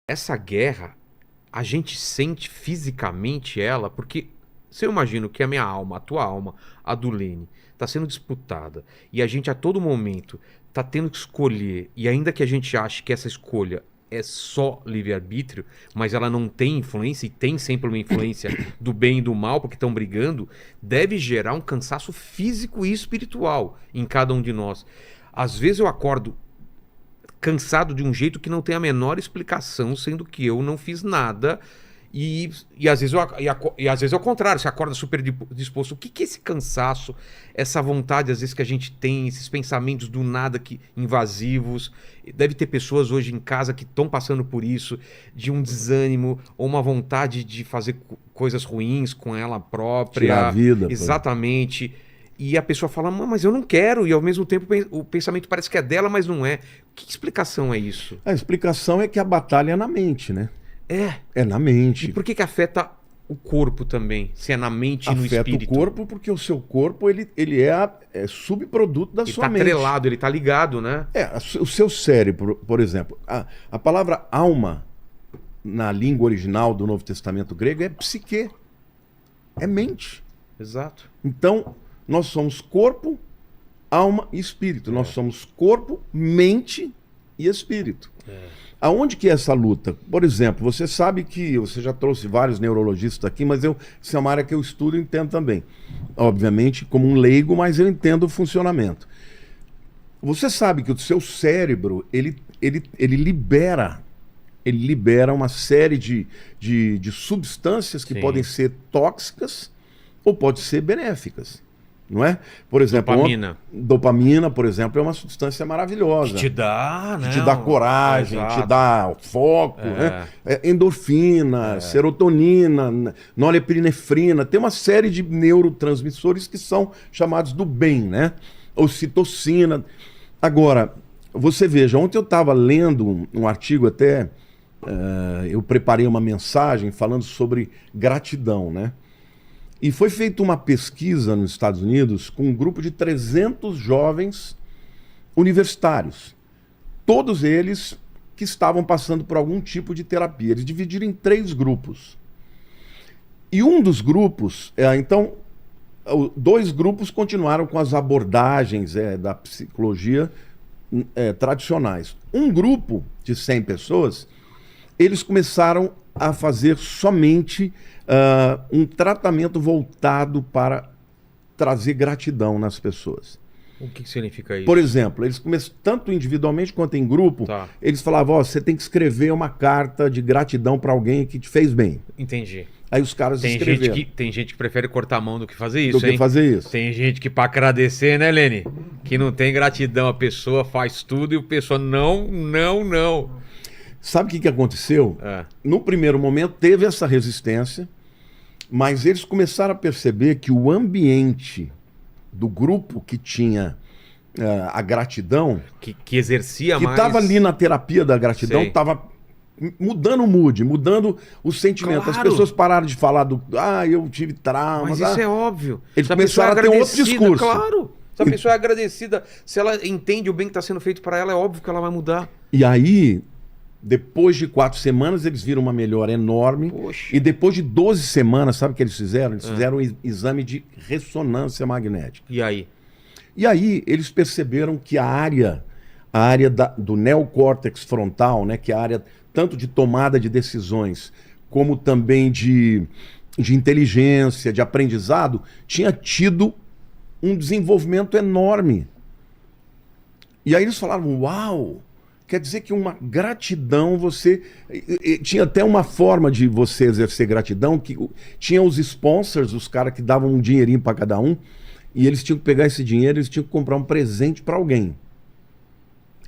Essa guerra, a gente sente fisicamente ela, porque se eu imagino que a minha alma, a tua alma, a do Lene, está sendo disputada, e a gente a todo momento está tendo que escolher, e ainda que a gente ache que essa escolha é só livre-arbítrio, mas ela não tem influência, e tem sempre uma influência do bem e do mal, porque estão brigando, deve gerar um cansaço físico e espiritual em cada um de nós. Às vezes eu acordo cansado de um jeito que não tem a menor explicação, sendo que eu não fiz nada. E às vezes às vezes é o contrário, você acorda super disposto. O que é esse cansaço, essa vontade, às vezes, que a gente tem, esses pensamentos do nada invasivos? Deve ter pessoas hoje em casa que estão passando por isso, de um desânimo ou uma vontade de fazer coisas ruins com ela própria. Tirar a vida. Exatamente. E a pessoa fala, mas eu não quero, e ao mesmo tempo o pensamento parece que é dela, mas não é. Que explicação é isso? A explicação é que a batalha é na mente, né? É na mente. E por que afeta o corpo também? Se é na mente e no espírito? Afeta o corpo porque o seu corpo ele é subproduto da sua mente. Ele está atrelado, ele está ligado, né? O seu cérebro, por exemplo. A palavra alma, na língua original do Novo Testamento grego, é psique. É mente. Exato. Então, nós somos corpo, alma e espírito. Nós somos corpo, mente e espírito. Aonde que é essa luta? Por exemplo, você sabe que você já trouxe vários neurologistas aqui, mas essa é uma área que eu estudo e entendo também. Obviamente, como um leigo, mas eu entendo o funcionamento. Você sabe que o seu cérebro, ele libera uma série de substâncias que podem ser tóxicas ou podem ser benéficas. Não é? Por exemplo, dopamina, por exemplo, é uma substância maravilhosa. Que te dá, né? Que te dá coragem, te dá foco, né? Endorfina, serotonina, norepinefrina. Tem uma série de neurotransmissores que são chamados do bem, né? Ocitocina. Agora, você veja, ontem eu estava lendo um artigo até, eu preparei uma mensagem falando sobre gratidão, né? E foi feita uma pesquisa nos Estados Unidos com um grupo de 300 jovens universitários. Todos eles que estavam passando por algum tipo de terapia. Eles dividiram em 3 grupos. E um dos grupos, então, 2 grupos continuaram com as abordagens da psicologia tradicionais. Um grupo de 100 pessoas, eles começaram a fazer somente um tratamento voltado para trazer gratidão nas pessoas. O que significa isso? Por exemplo, eles começam, tanto individualmente quanto em grupo, eles falavam, você tem que escrever uma carta de gratidão para alguém que te fez bem. Entendi. Aí os caras escreveram. Tem gente que prefere cortar a mão do que fazer isso, Tem gente que, para agradecer, né, Lene? Que não tem gratidão, a pessoa faz tudo e a pessoa não. Sabe o que aconteceu? No primeiro momento teve essa resistência, mas eles começaram a perceber que o ambiente do grupo que tinha a gratidão... Que exercia mais... Que estava ali na terapia da gratidão, estava mudando o mood, mudando o sentimento. Claro. As pessoas pararam de falar eu tive trauma. Mas isso é óbvio. Eles começaram a ter um outro discurso. Claro. Se a pessoa é agradecida, se ela entende o bem que está sendo feito para ela, é óbvio que ela vai mudar. E aí... Depois de 4 semanas, eles viram uma melhora enorme. Poxa. E depois de 12 semanas, sabe o que eles fizeram? Eles fizeram um exame de ressonância magnética. E aí? E aí, eles perceberam que a área do neocórtex frontal, né, que é a área tanto de tomada de decisões, como também de inteligência, de aprendizado, tinha tido um desenvolvimento enorme. E aí eles falaram, uau! Quer dizer que uma gratidão, tinha até uma forma de você exercer gratidão, que tinha os sponsors, os caras que davam um dinheirinho para cada um, e eles tinham que pegar esse dinheiro, eles tinham que comprar um presente para alguém.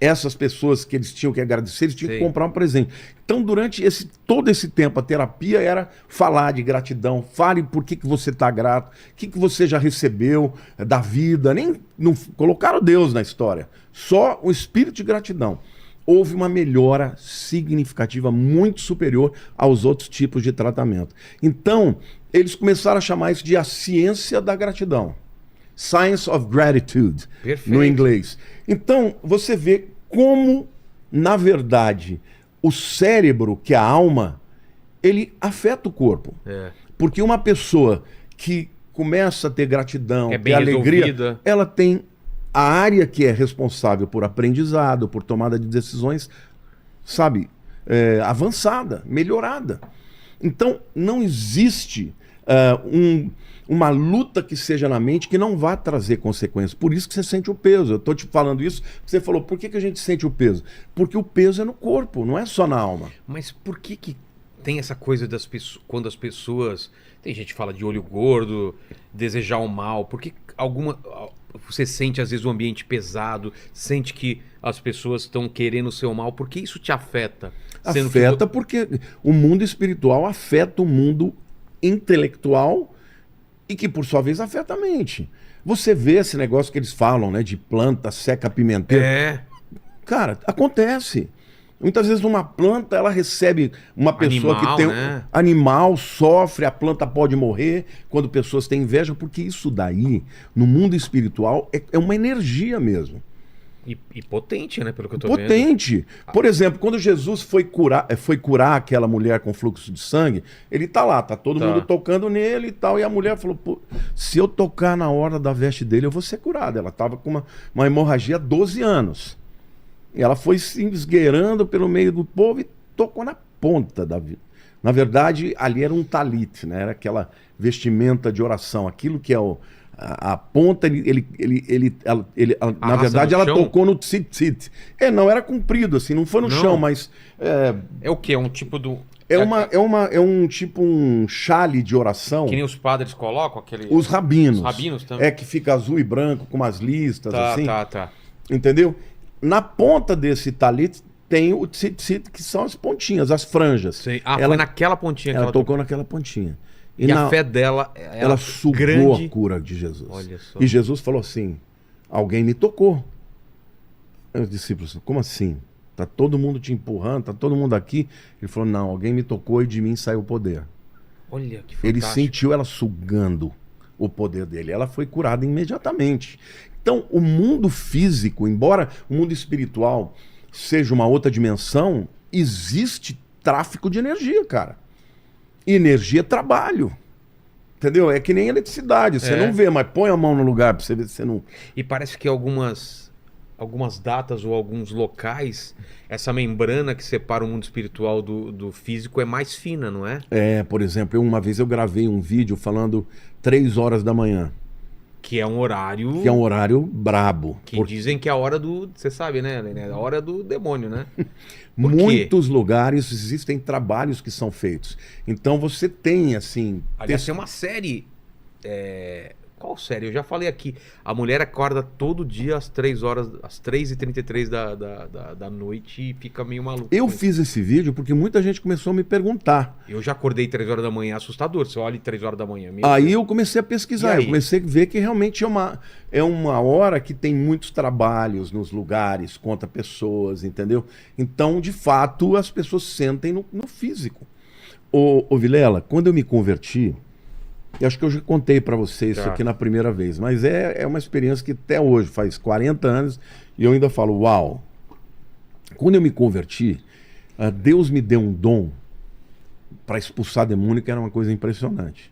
Essas pessoas que eles tinham que agradecer, eles tinham que comprar um presente. Então, durante todo esse tempo, a terapia era falar de gratidão. Fale por que você está grato, o que você já recebeu da vida. Não colocaram Deus na história, só o espírito de gratidão. Houve uma melhora significativa, muito superior aos outros tipos de tratamento. Então, eles começaram a chamar isso de a ciência da gratidão. Science of Gratitude, no inglês. Então, você vê como, na verdade, o cérebro, que é a alma, ele afeta o corpo. É. Porque uma pessoa que começa a ter gratidão, É bem ter alegria, resolvida. ela tem a área que é responsável por aprendizado, por tomada de decisões, sabe, avançada, melhorada. Então, não existe uma luta que seja na mente que não vá trazer consequências. Por isso que você sente o peso. Eu estou te falando isso, você falou, por que a gente sente o peso? Porque o peso é no corpo, não é só na alma. Mas por que tem essa coisa das pessoas, quando as pessoas... Tem gente que fala de olho gordo, desejar o mal. Por que você sente às vezes o ambiente pesado, sente que as pessoas estão querendo o seu mal? Por que isso te afeta? Afeta porque o mundo espiritual afeta o mundo intelectual e que, por sua vez, afeta a mente. Você vê esse negócio que eles falam, né, de planta seca pimenteira. É. Cara, acontece. Muitas vezes uma planta, ela recebe uma pessoa Animal, que tem né? animal, sofre, a planta pode morrer quando pessoas têm inveja, porque isso daí, no mundo espiritual, é uma energia mesmo. E potente, né? Pelo que eu tô vendo. Potente. Por exemplo, quando Jesus foi curar aquela mulher com fluxo de sangue, ele tá lá, tá todo mundo tocando nele e tal, e a mulher falou, pô, se eu tocar na hora da veste dele, eu vou ser curada. Ela tava com uma hemorragia há 12 anos. E ela foi se esgueirando pelo meio do povo e tocou na ponta da vida. Na verdade, ali era um talit, né? Era aquela vestimenta de oração, aquilo que é a ponta, na verdade, ela tocou no tzitzit. Não era comprido, assim, não foi no chão, mas... É o quê? É um tipo do... É um tipo um chale de oração. Que nem os padres colocam? Os rabinos. Os rabinos também. É que fica azul e branco, com umas listas, assim. Tá. Entendeu? Na ponta desse talit tem o tzitzit, que são as pontinhas, as franjas. Sei. Foi naquela pontinha que ela tocou naquela pontinha. E a fé dela... Ela sugou a cura de Jesus. Olha só. E Jesus falou assim, alguém me tocou. Aí os discípulos, como assim? Tá todo mundo te empurrando, tá todo mundo aqui. Ele falou, não, alguém me tocou e de mim saiu o poder. Olha que fantástico. Ele sentiu ela sugando o poder dele. Ela foi curada imediatamente. Então, o mundo físico, embora o mundo espiritual seja uma outra dimensão, existe tráfico de energia, cara. E energia é trabalho. Entendeu? É que nem eletricidade. Você não vê, mas põe a mão no lugar pra você ver se você não... E parece que algumas datas ou alguns locais, essa membrana que separa o mundo espiritual do físico é mais fina, não é? Por exemplo, uma vez eu gravei um vídeo falando 3 horas da manhã. Que é um horário... Que é um horário brabo. Que dizem que é a hora do... Você sabe, né, Helene? É a hora do demônio, né? Muitos lugares existem trabalhos que são feitos. Então você tem, assim... Aliás, tem uma série... Qual série? Eu já falei aqui. A mulher acorda todo dia às 3 horas, às 3h33 da noite e fica meio maluco. Eu fiz esse vídeo porque muita gente começou a me perguntar. Eu já acordei 3 horas da manhã, assustador. Você olha 3 horas da manhã. Aí eu comecei a pesquisar, eu comecei a ver que realmente é uma hora que tem muitos trabalhos nos lugares, conta pessoas, entendeu? Então, de fato, as pessoas sentem no físico. Ô Vilela, quando eu me converti... Eu acho que eu já contei para vocês isso aqui na primeira vez, mas é uma experiência que até hoje, faz 40 anos, e eu ainda falo, uau! Quando eu me converti, Deus me deu um dom para expulsar demônio, que era uma coisa impressionante.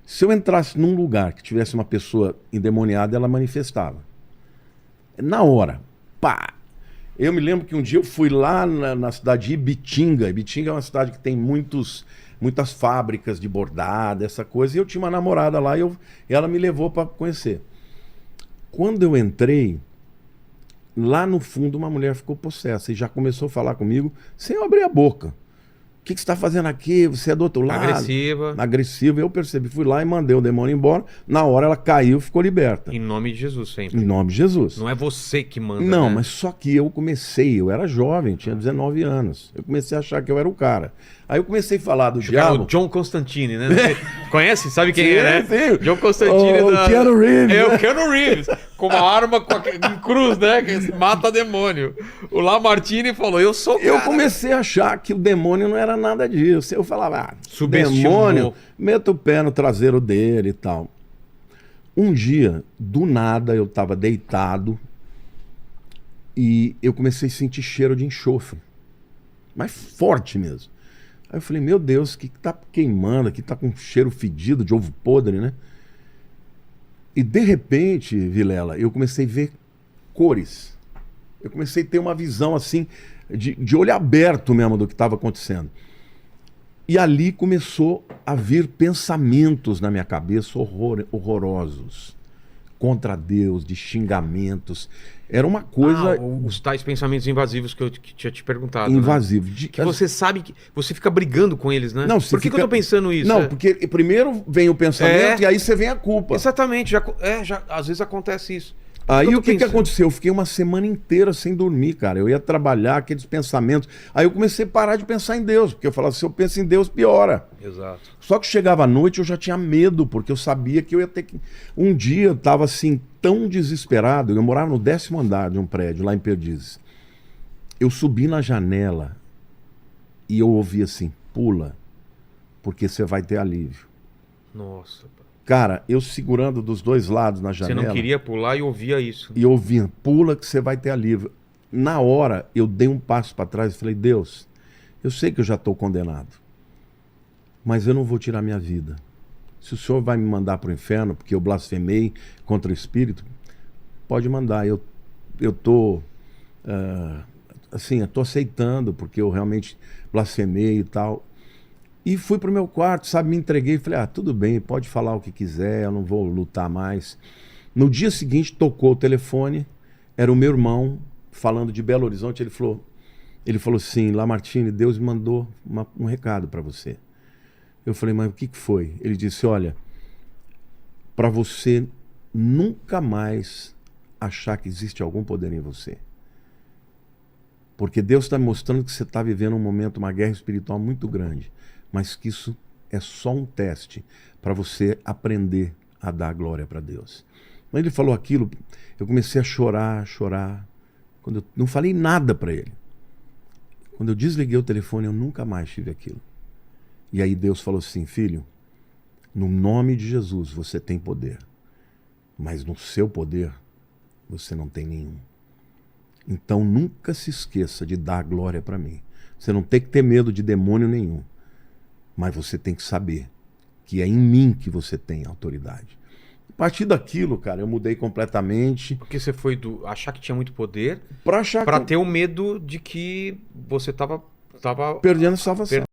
Se eu entrasse num lugar que tivesse uma pessoa endemoniada, ela manifestava. Na hora, pá! Eu me lembro que um dia eu fui lá na cidade de Ibitinga. Ibitinga é uma cidade que tem muitas fábricas de bordado, essa coisa. E eu tinha uma namorada lá e ela me levou para conhecer. Quando eu entrei, lá no fundo uma mulher ficou possessa e já começou a falar comigo sem eu abrir a boca. O que você está fazendo aqui? Você é do outro lado. Agressiva. Eu percebi, fui lá e mandei o demônio embora. Na hora ela caiu, ficou liberta. Em nome de Jesus sempre. Em nome de Jesus. Não é você que manda, Não, né? mas só que eu era jovem, tinha 19 anos. Eu comecei a achar que eu era o cara. Aí eu comecei a falar do diabo. O John Constantine, né? Conhece? Sabe quem é, né? Sim. John Constantine. O Keanu Reeves. É, o Keanu Reeves. Com uma arma em cruz, né? Que mata demônio. O Lamartine falou, eu sou o cara. Eu comecei a achar que o demônio não era nada disso. Eu falava, subestimou. Demônio, meta o pé no traseiro dele e tal. Um dia, do nada, eu estava deitado e eu comecei a sentir cheiro de enxofre. mas forte mesmo. Aí eu falei, meu Deus, o que tá queimando aqui? Tá com um cheiro fedido de ovo podre, né? E de repente, Vilela, eu comecei a ver cores. Eu comecei a ter uma visão assim, de olho aberto mesmo do que estava acontecendo. E ali começou a vir pensamentos na minha cabeça horrorosos. Contra Deus, de xingamentos. Era uma coisa... os tais pensamentos invasivos que eu tinha te perguntado. invasivo. Né? Que você sabe que você fica brigando com eles, né? Não, Por que eu tô pensando isso? Não, porque primeiro vem o pensamento e aí você vem a culpa. Exatamente, já, às vezes acontece isso. Aí o que aconteceu? Eu fiquei uma semana inteira sem dormir, cara. Eu ia trabalhar aqueles pensamentos. Aí eu comecei a parar de pensar em Deus, porque eu falava, se eu penso em Deus, piora. Exato. Só que chegava à noite eu já tinha medo, porque eu sabia que eu ia ter que... Um dia eu estava assim, tão desesperado, eu morava no 10º andar de um prédio, lá em Perdizes. Eu subi na janela e eu ouvi assim, pula, porque você vai ter alívio. Nossa. Cara, eu segurando dos dois lados na janela. Você não queria pular e ouvia isso. E ouvia, pula que você vai ter alívio. Na hora, eu dei um passo para trás e falei, Deus, eu sei que eu já estou condenado, mas eu não vou tirar minha vida. Se o Senhor vai me mandar para o inferno, porque eu blasfemei contra o Espírito, pode mandar. Eu estou assim, eu tô aceitando, porque eu realmente blasfemei e tal. E fui pro meu quarto, sabe, me entreguei e falei, tudo bem, pode falar o que quiser, eu não vou lutar mais. No dia seguinte, tocou o telefone, era o meu irmão falando de Belo Horizonte, ele falou assim, Lamartine, Deus me mandou um recado para você. Eu falei, mas o que foi? Ele disse, olha, para você nunca mais achar que existe algum poder em você. Porque Deus está mostrando que você está vivendo um momento, uma guerra espiritual muito grande. Mas que isso é só um teste para você aprender a dar glória para Deus. Quando ele falou aquilo, eu comecei a chorar. Quando eu não falei nada para ele. Quando eu desliguei o telefone, eu nunca mais tive aquilo. E aí Deus falou assim, filho, no nome de Jesus você tem poder, mas no seu poder você não tem nenhum. Então nunca se esqueça de dar glória para mim. Você não tem que ter medo de demônio nenhum. Mas você tem que saber que é em mim que você tem autoridade. A partir daquilo, cara, eu mudei completamente. Porque você foi do achar que tinha muito poder para ter o medo de que você tava perdendo a salvação.